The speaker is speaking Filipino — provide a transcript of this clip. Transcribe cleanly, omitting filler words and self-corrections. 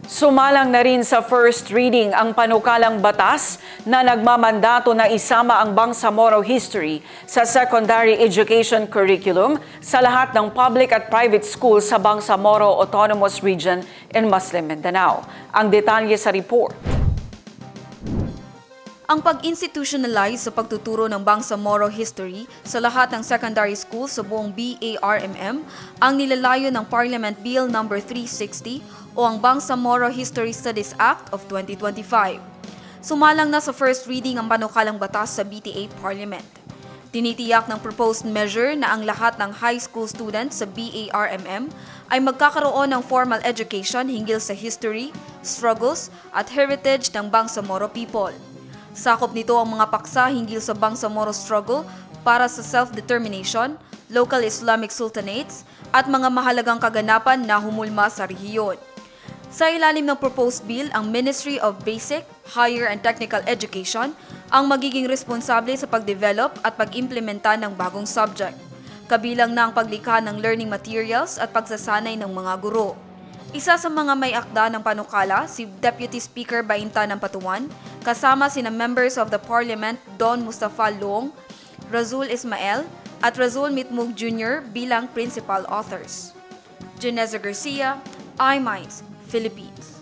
Sumalang na rin sa first reading ang panukalang batas na nagmamandato na isama ang Bangsamoro history sa secondary education curriculum sa lahat ng public at private schools sa Bangsamoro Autonomous Region in Muslim Mindanao. Ang detalye sa report. Ang pag-institutionalize sa pagtuturo ng Bangsamoro history sa lahat ng secondary schools sa buong BARMM ang nilalayo ng Parliament Bill No. 360 o ang Bangsamoro History Studies Act of 2025. Sumalang na sa first reading ang panukalang batas sa BTA Parliament. Tinitiyak ng proposed measure na ang lahat ng high school students sa BARMM ay magkakaroon ng formal education hinggil sa history, struggles at heritage ng Bangsamoro people. Sakop nito ang mga paksa hinggil sa Bangsamoro struggle para sa self-determination, local Islamic sultanates at mga mahalagang kaganapan na humulma sa rehiyon. Sa ilalim ng proposed bill, ang Ministry of Basic, Higher and Technical Education ang magiging responsable sa pagdevelop at pag-implementa ng bagong subject, kabilang na ang paglikha ng learning materials at pagsasanay ng mga guro. Isa sa mga may akda ng panukala, si Deputy Speaker Bainta ng Patuan, kasama sina members of the Parliament Don Mustafa Long, Razul Ismael at Razul Mitmug Jr. bilang principal authors. Janeza Garcia, iMinds, Philippines.